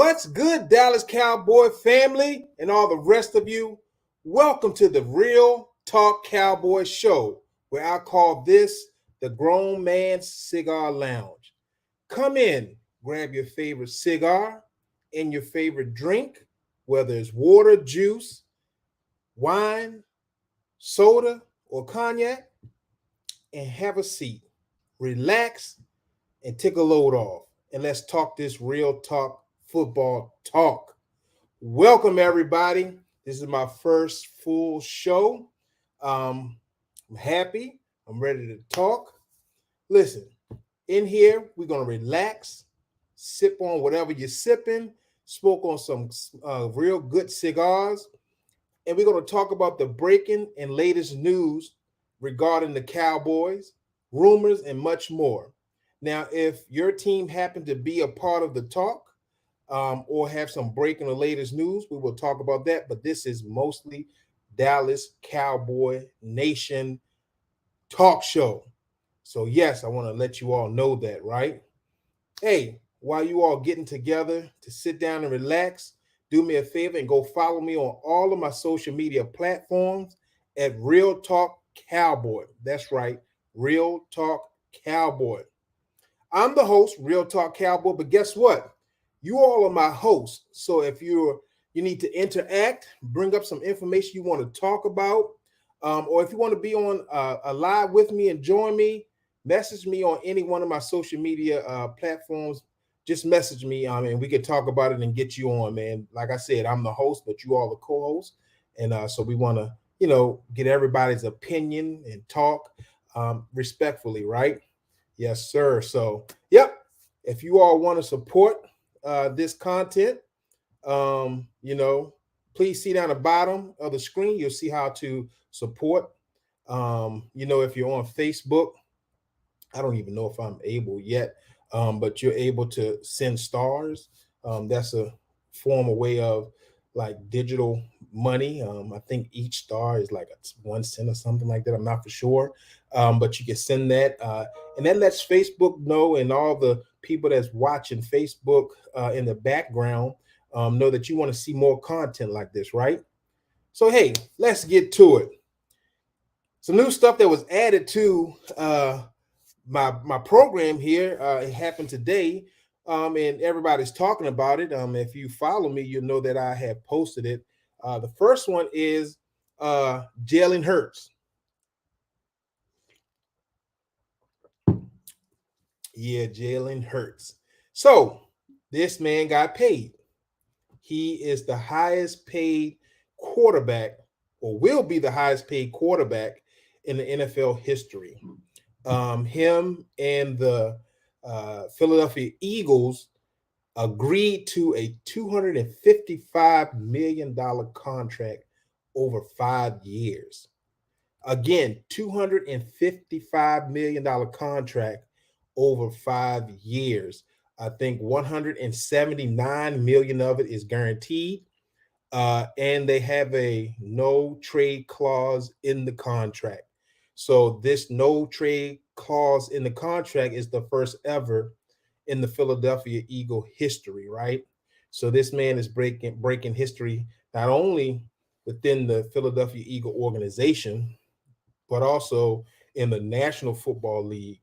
What's good, Dallas Cowboy family and all the rest of you? Welcome to the Real Talk Cowboy Show, where I call this the Grown Man's Cigar Lounge. Come in, grab your favorite cigar and your favorite drink, whether it's water, juice, wine, soda, or cognac, and have a seat. Relax and take a load off. And let's talk this real talk football talk. Welcome, everybody. This is my first full show. I'm happy. I'm ready to talk. Listen, in here, we're going to relax, sip on whatever you're sipping, smoke on some real good cigars, and we're going to talk about the breaking and latest news regarding the Cowboys, rumors, and much more. Now, if your team happened to be a part of the talk, or have some breaking the latest news, we will talk about that. But this is mostly Dallas Cowboy Nation talk show. So, yes, I want to let you all know that, right? Hey, while you all getting together to sit down and relax, do me a favor and go follow me on all of my social media platforms at Real Talk Cowboy. That's right, Real Talk Cowboy. I'm the host, Real Talk Cowboy, but guess what? You all are my hosts. So if you need to interact, bring up some information you want to talk about, or if you want to be on a live with me and join me, message me on any one of my social media platforms. Just message me, and we can talk about it and get you on, man. Like I said, I'm the host, but you all the co-hosts, and so we want to, get everybody's opinion and talk respectfully, right? Yes, sir. So, yep. If you all want to support this content, please see down the bottom of the screen. You'll see how to support. If you're on Facebook, I don't even know if I'm able yet, but you're able to send stars. That's a form of way of like digital money. I think each star is like 1 cent or something like that. I'm not for sure, but you can send that, and that lets Facebook know and all the people that's watching Facebook in the background know that you want to see more content like this, right? So hey, let's get to it. Some new stuff that was added to my program here. It happened today, and everybody's talking about it. If you follow me, you'll know that I have posted it. The first one is Jalen Hurts. Yeah, Jalen Hurts. So this man got paid. He is the highest paid quarterback, or will be the highest paid quarterback in the NFL history. Him and the Philadelphia Eagles agreed to a $255 million contract over 5 years. Again, $255 million contract over 5 years. I think 179 million of it is guaranteed. And they have a no trade clause in the contract. So this no trade clause in the contract is the first ever in the Philadelphia Eagle history, right? So this man is breaking history not only within the Philadelphia Eagle organization, but also in the National Football League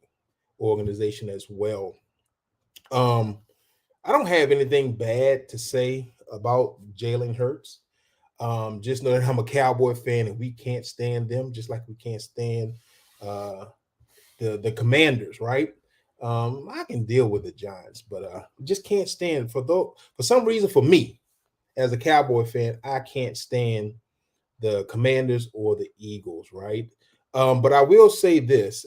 organization as well. Um, I don't have anything bad to say about Jalen Hurts. Just know that I'm a Cowboy fan and we can't stand them, just like we can't stand uh, the Commanders, right? I can deal with the Giants, but just can't stand for some reason for me as a Cowboy fan, I can't stand the Commanders or the Eagles, right? But I will say this: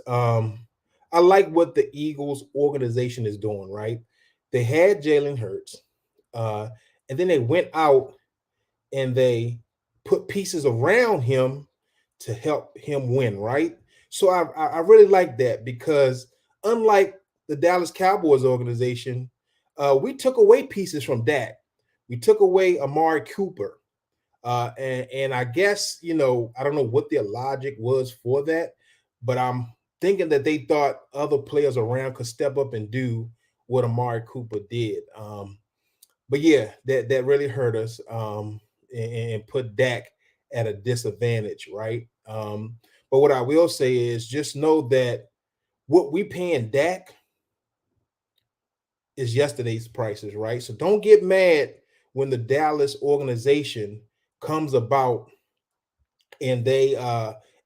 I like what the Eagles organization is doing, right? They had Jalen Hurts, uh, and then they went out and they put pieces around him to help him win, right? So I really like that because unlike the Dallas Cowboys organization, we took away pieces from Dak. We took away Amari Cooper. And I guess, I don't know what their logic was for that, but I'm thinking that they thought other players around could step up and do what Amari Cooper did. but yeah, that really hurt us, and put Dak at a disadvantage, right? But what I will say is just know that what we paying Dak is yesterday's prices, right? So don't get mad when the Dallas organization comes about and they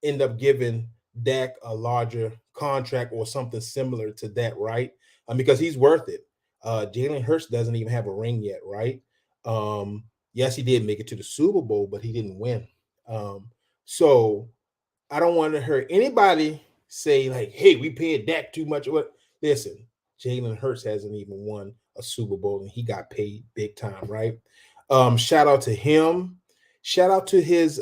end up giving Dak a larger contract or something similar to that, right? Because he's worth it. Jalen Hurts doesn't even have a ring yet, right? Yes, he did make it to the Super Bowl, but he didn't win. So I don't want to hear anybody say like, "Hey, we paid Dak too much." What? Listen, Jalen Hurts hasn't even won a Super Bowl, and he got paid big time, right? Shout out to him. Shout out to his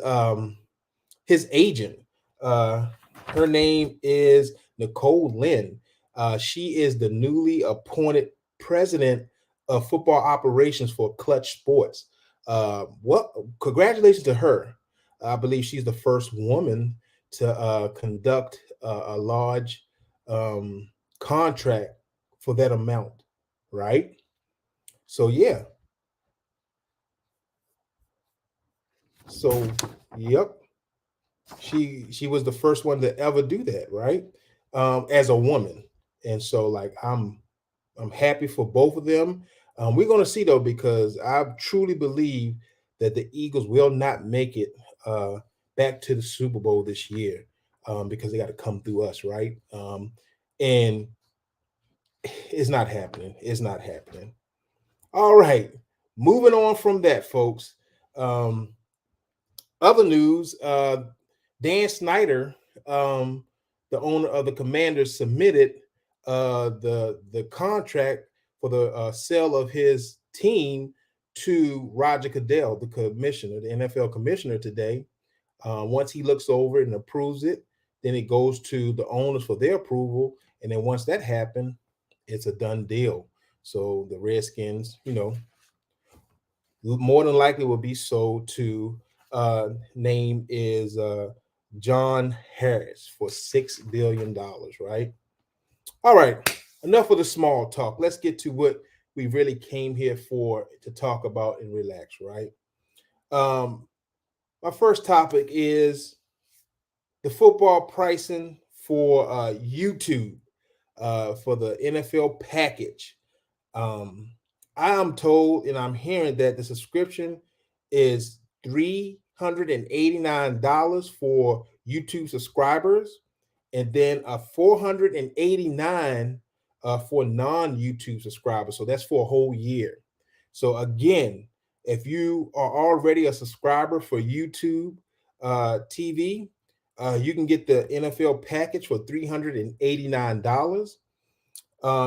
agent. Uh, Her name is Nicole Lynn. She is the newly appointed president of football operations for Clutch Sports. What? Congratulations to her. I believe she's the first woman to conduct a large contract for that amount, right? So yeah. So yep. She was the first one to ever do that, right? As a woman. And so like I'm happy for both of them. We're going to see though, because I truly believe that the Eagles will not make it uh, back to the Super Bowl this year, because they got to come through us, right? And it's not happening. It's not happening. All right, moving on from that, folks. Um, Other news: Dan Snyder, um, the owner of the Commanders, submitted the contract for the sale of his team to Roger Goodell, the commissioner, the NFL commissioner, today. Once he looks over it and approves it, then it goes to the owners for their approval, and then once that happens, it's a done deal. So the Redskins, more than likely will be sold to name is John Harris for $6 billion, right? All right, enough of the small talk. Let's get to what we really came here for to talk about and relax, right? Um, my first topic is the football pricing for YouTube for the NFL package. Um, I am told and I'm hearing that the subscription is $389 for YouTube subscribers, and then a 489 for non-YouTube subscribers. So that's for a whole year. So again, if you are already a subscriber for YouTube TV, you can get the NFL package for $389.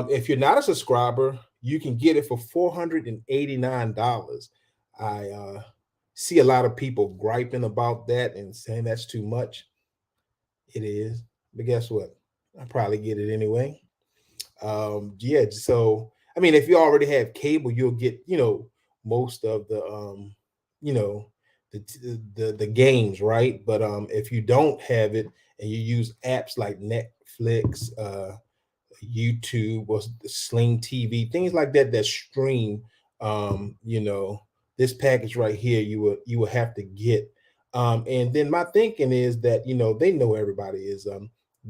If you're not a subscriber, you can get it for $489. I see a lot of people griping about that and saying that's too much. It is, but guess what? I probably get it anyway. Yeah, so I mean, if you already have cable, you'll get most of the you know the games, right? But if you don't have it and you use apps like Netflix, YouTube or Sling TV, things like that that stream. This package right here, you will have to get. And then my thinking is that they know everybody is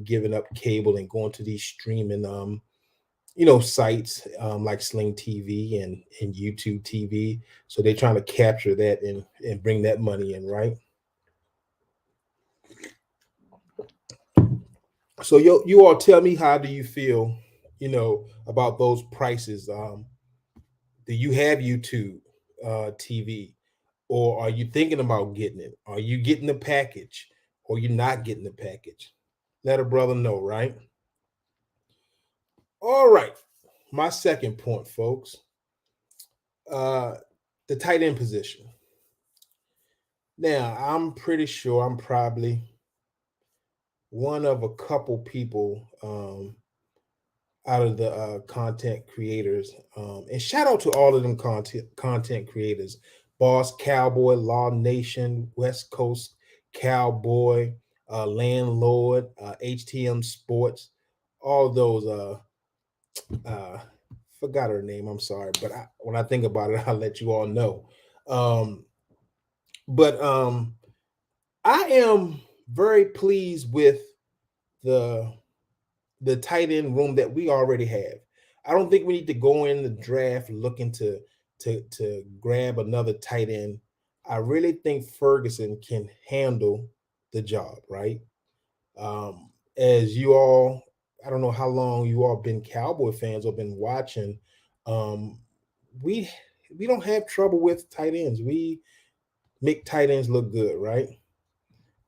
giving up cable and going to these streaming sites like Sling TV and YouTube TV. So they're trying to capture that and bring that money in, right? So you all tell me, how do you feel, about those prices? Do you have YouTube TV, or are you thinking about getting it? Are you getting the package, or you're not getting the package? Let a brother know, right? All right. My second point, folks, uh, the tight end position. Now, I'm pretty sure I'm probably one of a couple people out of the content creators. And shout out to all of them content creators: Boss Cowboy, Law Nation, West Coast Cowboy, Landlord, HTM Sports, all those uh, forgot her name. I'm sorry, but when I think about it, I'll let you all know. Um, but I am very pleased with the the tight end room that we already have. I don't think we need to go in the draft looking to grab another tight end. I really think Ferguson can handle the job, right? As you all, I don't know how long you all been Cowboy fans or been watching. Um, we we don't have trouble with tight ends. We make tight ends look good, right?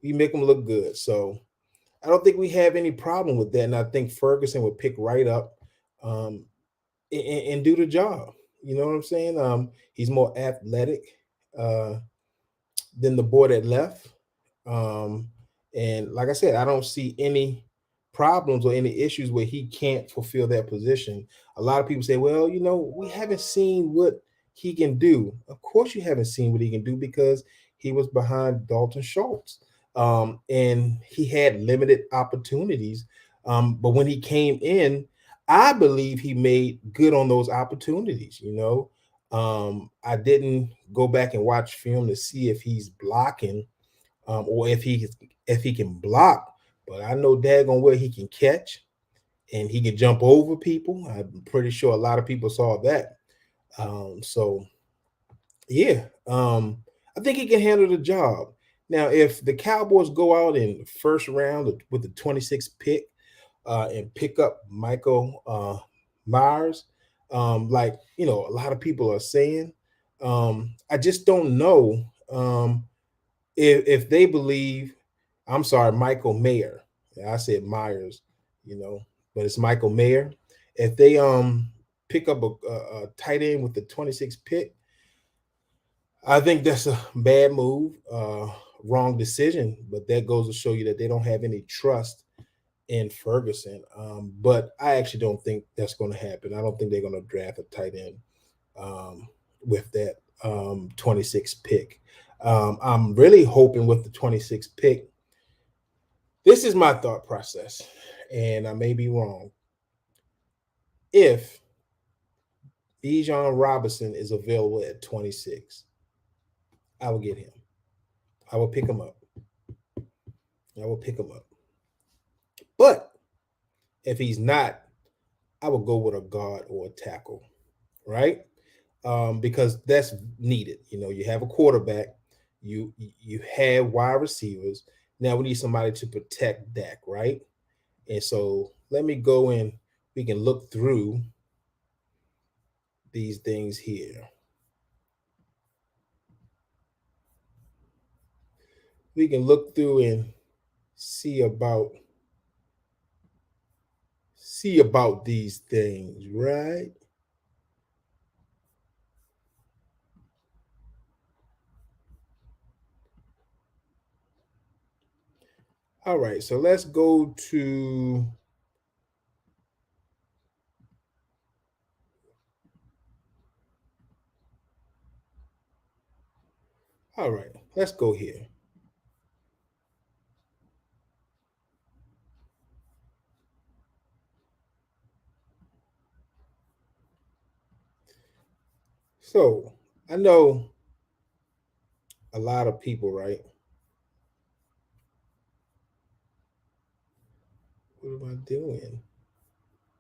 We make them look good. So I don't think we have any problem with that. And I think Ferguson would pick right up um, and do the job. You know what I'm saying? He's more athletic uh, than the boy that left. Um, and like I said, I don't see any problems or any issues where he can't fulfill that position. A lot of people say, well, we haven't seen what he can do. Of course, you haven't seen what he can do because he was behind Dalton Schultz. And he had limited opportunities. But when he came in, I believe he made good on those opportunities. I didn't go back and watch film to see if he's blocking or if he can block, but I know daggone well he can catch and he can jump over people. I'm pretty sure a lot of people saw that. So yeah, I think he can handle the job. Now, if the Cowboys go out in the first round with the 26th pick and pick up Michael Myers, like a lot of people are saying, I just don't know. If they believe, I'm sorry, Michael Mayer. I said Myers, you know, but it's Michael Mayer. If they pick up a tight end with the 26th pick, I think that's a bad move, wrong decision. But that goes to show you that they don't have any trust in Ferguson. But I actually don't think that's going to happen. I don't think they're going to draft a tight end with that 26th pick. I'm really hoping with the 26th pick. This is my thought process, and I may be wrong. If Bijan Robinson is available at 26, I will get him. I will pick him up. I will pick him up. But if he's not, I will go with a guard or a tackle, right? Because that's needed. You have a quarterback, you have wide receivers. Now we need somebody to protect Dak, right? And so let me go in. We can look through these things here. We can look through and see about these things, right? All right, so let's go to all right, let's go here. So I know a lot of people, right? What am I doing?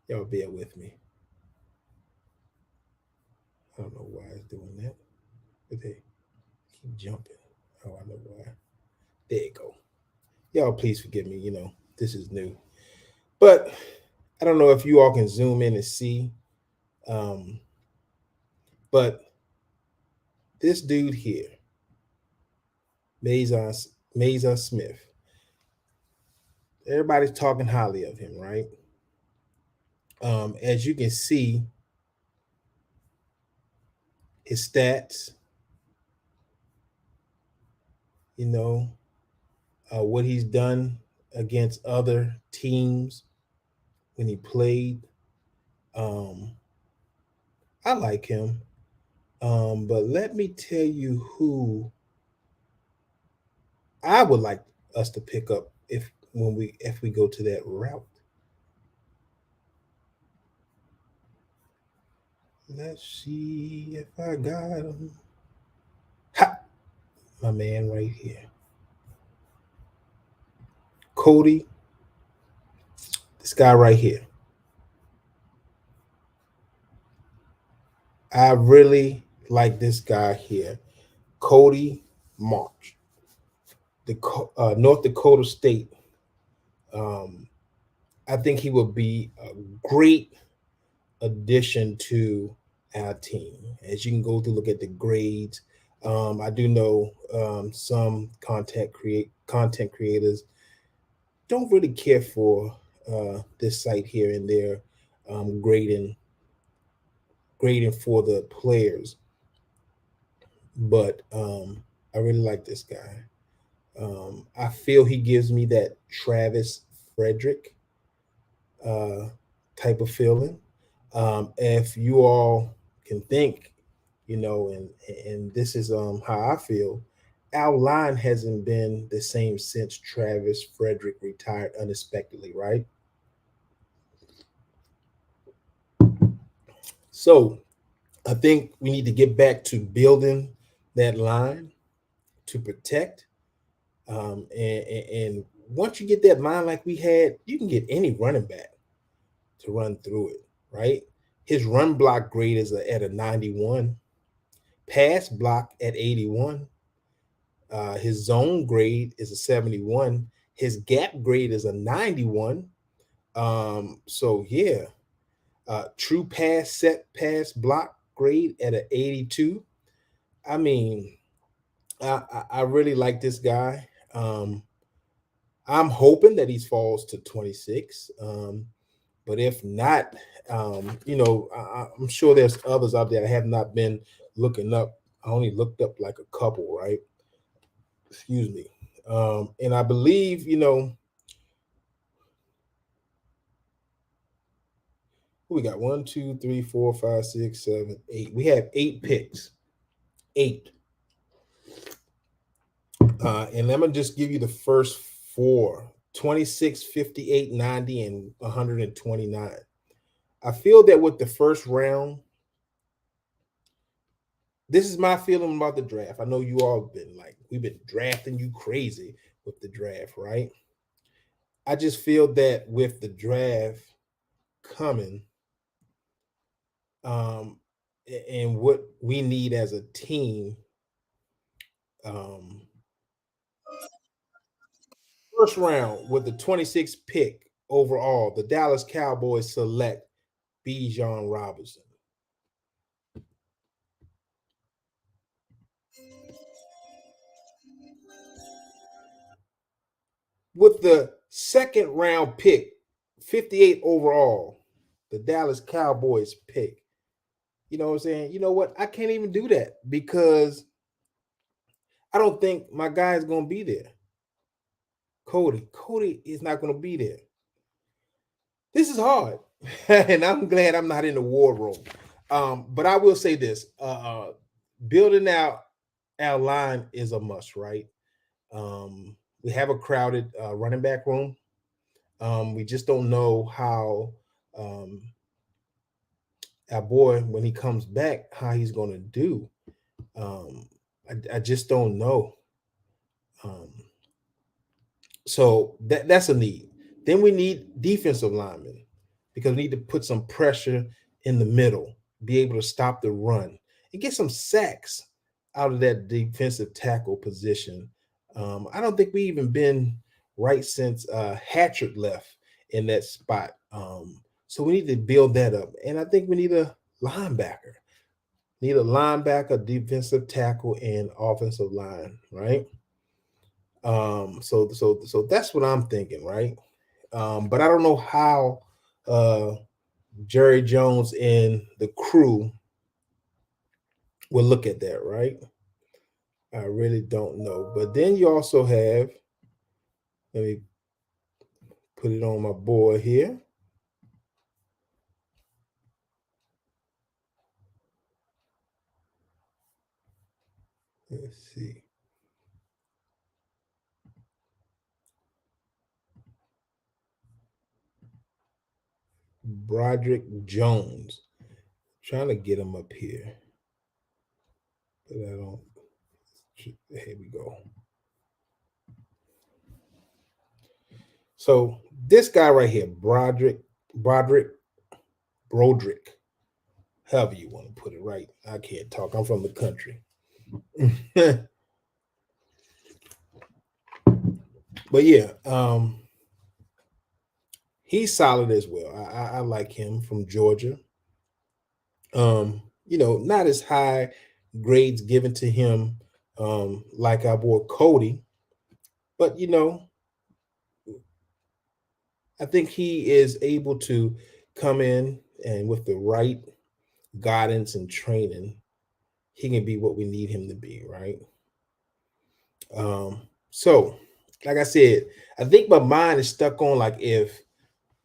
Y'all bear with me. I don't know why it's doing that, but they keep jumping. Oh, I know why. There you go. Y'all, please forgive me. This is new, but I don't know if you all can zoom in and see. Um, but this dude here, Mazon Mazon Smith, everybody's talking highly of him, right? As you can see, his stats, you know, what he's done against other teams when he played. Um, I like him. But let me tell you who I would like us to pick up if we go to that route. Let's see if I got him. Ha! My man right here. Cody, this guy right here. I really like this guy here. Cody March, the North Dakota State. Um, I think he would be a great addition to our team. As you can go through, look at the grades. I do know some content creators don't really care for this site here and there um, grading grading for the players, but I really like this guy. I feel he gives me that Travis Frederick uh, type of feeling. If you all can think, and this is how I feel. Our line hasn't been the same since Travis Frederick retired unexpectedly, right? So I think we need to get back to building that line to protect. And once you get that line like we had, you can get any running back to run through it, right? His run block grade is at a 91, pass block at 81. His zone grade is a 71. His gap grade is a 91. So yeah, true pass block grade at an 82. I mean, I really like this guy. I'm hoping that he falls to 26. But if not, I'm sure there's others out there I have not been looking up. I only looked up like a couple, right? Excuse me. And I believe, we got one, two, three, four, five, six, seven, eight. We have 8 picks. Eight. And I'm going to just give you the first four: 26, 58, 90, and 129. I feel that with the first round, this is my feeling about the draft. I know you all have been like, we've been drafting you crazy with the draft, right? I just feel that with the draft coming, um, and what we need as a team, um, first round with the 26th pick overall, the Dallas Cowboys select Bijan Robinson. With the second round pick, 58 overall, the Dallas Cowboys pick. You know what I'm saying? You know what? I can't even do that because I don't think my guy is going to be there. Cody is not going to be there. This is hard, and I'm glad I'm not in the war room. But I will say this: building out our line is a must, right? We have a crowded running back room. We just don't know how um, our boy, when he comes back, how he's going to do. Um, I just don't know. Um, So that's a need. Then we need defensive linemen because we need to put some pressure in the middle, be able to stop the run, and get some sacks out of that defensive tackle position. I don't think we even been right since Hatchard left in that spot. So we need to build that up, and I think we need a linebacker. Need a linebacker, defensive tackle, and offensive line, right? So that's what I'm thinking, right? But I don't know how uh Jerry Jones and the crew will look at that, right? I really don't know. But then you also have, let me put it on my board here. Let's see. Broderick Jones. Trying to get him up here, but I don't. Here we go. So this guy right here, Broderick, however you want to put it, right? I can't talk. I'm from the country. But yeah, he's solid as well. I like him from Georgia. Not as high grades given to him like our boy Cody, but I think he is able to come in and with the right guidance and training, he can be what we need him to be, right? So like I said, I think my mind is stuck on like if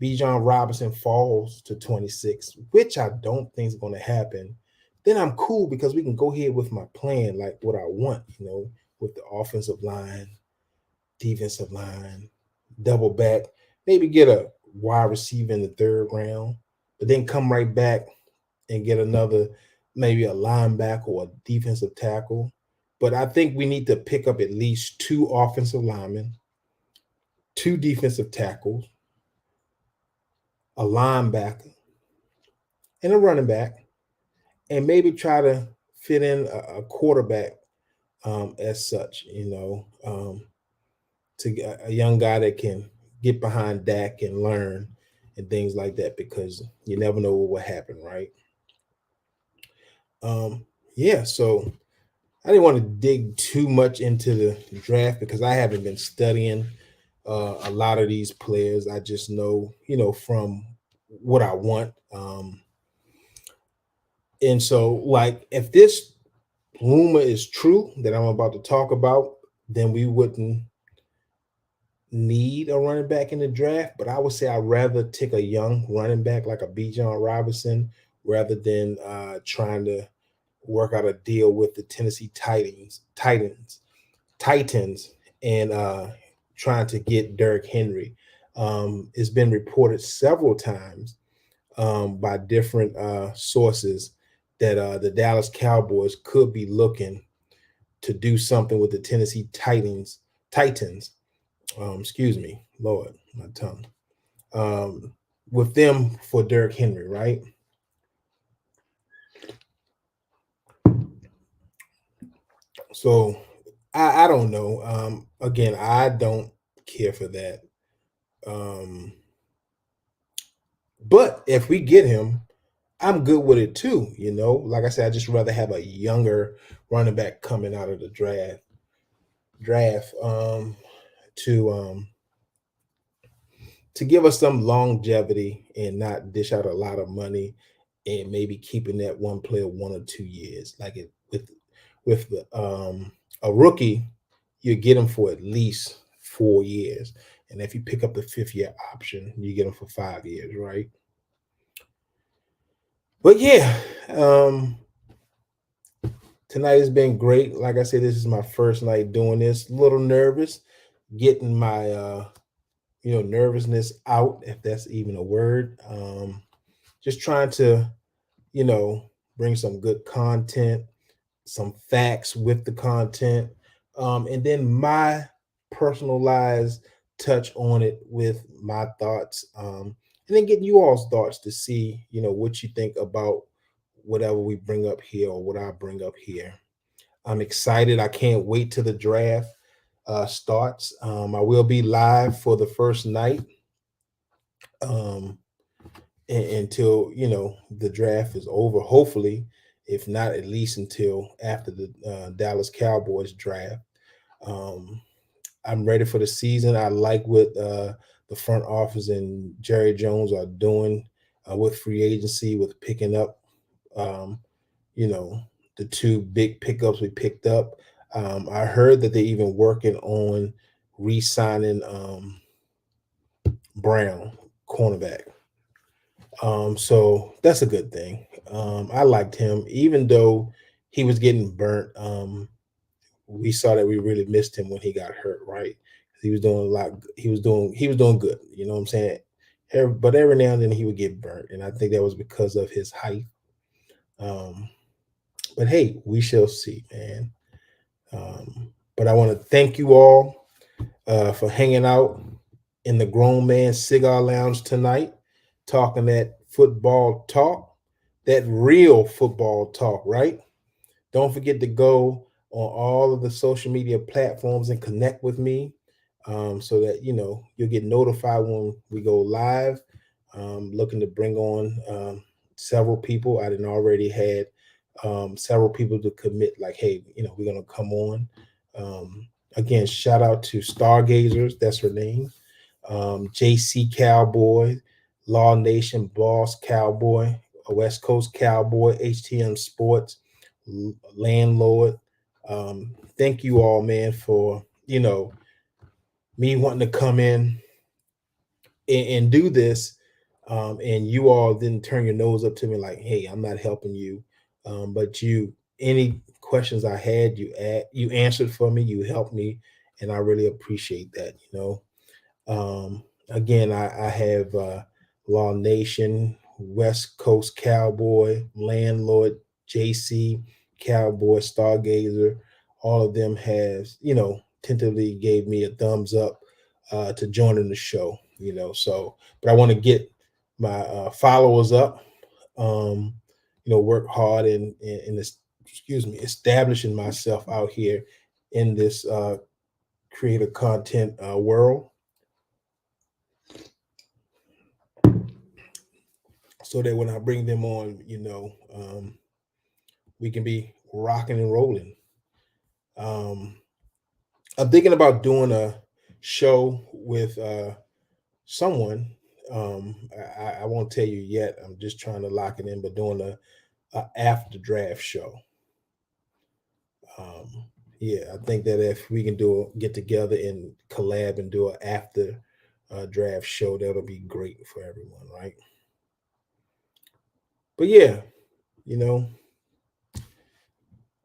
Bijan Robinson falls to 26, which I don't think is going to happen, then I'm cool because we can go ahead with my plan, like what I want, with the offensive line, defensive line, double back, maybe get a wide receiver in the third round, but then come right back and get another, maybe a linebacker or a defensive tackle. But I think we need to pick up at least two offensive linemen, two defensive tackles, a linebacker, and a running back, and maybe try to fit in a quarterback as such, to get a young guy that can get behind Dak and learn and things like that because you never know what will happen, right? Yeah, so I didn't want to dig too much into the draft because I haven't been studying a lot of these players. I just know, from what I want. And so, like, if this rumor is true that I'm about to talk about, then we wouldn't need a running back in the draft. But I would say I'd rather take a young running back like a Bijan Robinson rather than trying to work out a deal with the Tennessee Titans, and trying to get Derrick Henry. It's been reported several times by different sources that the Dallas Cowboys could be looking to do something with the Tennessee Titans. Excuse me, Lord, my tongue. Um, with them for Derrick Henry, right? So I don't know. Again, I don't care for that. Um, but if we get him, I'm good with it too. Like I said, I just rather have a younger running back coming out of the draft to give us some longevity and not dish out a lot of money and maybe keeping that one player 1 or 2 years. Like it with a rookie, you get him for at least 4 years. And if you pick up the 5th year option, you get him for 5 years, right? But yeah, tonight has been great. Like I said, this is my first night doing this. A little nervous, getting my nervousness out, if that's even a word. Just trying to, bring some good content, some facts with the content, and then my personalized touch on it with my thoughts, and then getting you all's thoughts to see, what you think about whatever we bring up here or what I bring up here. I'm excited. I can't wait till the draft starts. I will be live for the first night um, until the draft is over. Hopefully, if not, at least until after the Dallas Cowboys draft. Um, I'm ready for the season. I like what the front office and Jerry Jones are doing with free agency, with picking up, um, you know, the two big pickups we picked up. I heard that they're even working on re-signing Brown, cornerback. So that's a good thing. I liked him, even though he was getting burnt. We saw that we really missed him when he got hurt, right? He was doing a lot. He was doing good. You know what I'm saying? But every now and then he would get burnt, and I think that was because of his height. Um, but hey, we shall see, man. But I want to thank you all for hanging out in the Grown Man Cigar Lounge tonight, talking that football talk, that real football talk, right? Don't forget to go on all of the social media platforms and connect with me, so that you'll get notified when we go live. Looking to bring on several people. I didn't already had several people to commit, like, hey, we're gonna come on. Again, shout out to Stargazers, that's her name. JC Cowboy, Law Nation Boss Cowboy, a West Coast Cowboy, HTM Sports Landlord. Thank you all, man, for me wanting to come in and do this, and you all didn't turn your nose up to me like, hey, I'm not helping you. But any questions I had, you answered for me, you helped me, and I really appreciate that. Again, I have Law Nation, West Coast Cowboy, Landlord, JC, Cowboy, Stargazer. All of them has, tentatively gave me a thumbs up to join in the show. So, but I want to get my followers up. Um, work hard in this, excuse me, establishing myself out here in this creative content world, so that when I bring them on, we can be rocking and rolling. Um, I'm thinking about doing a show with someone. I won't tell you yet. I'm just trying to lock it in, but doing a after draft show. Um, yeah, I think that if we can get together and collab and do an after draft show, that'll be great for everyone, right? But yeah, you know,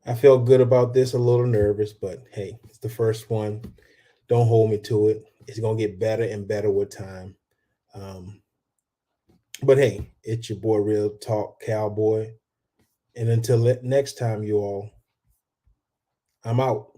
I felt good about this, a little nervous, but hey, it's the first one. Don't hold me to it. It's going to get better and better with time. Um, but hey, it's your boy, Real Talk Cowboy. And until next time, you all, I'm out.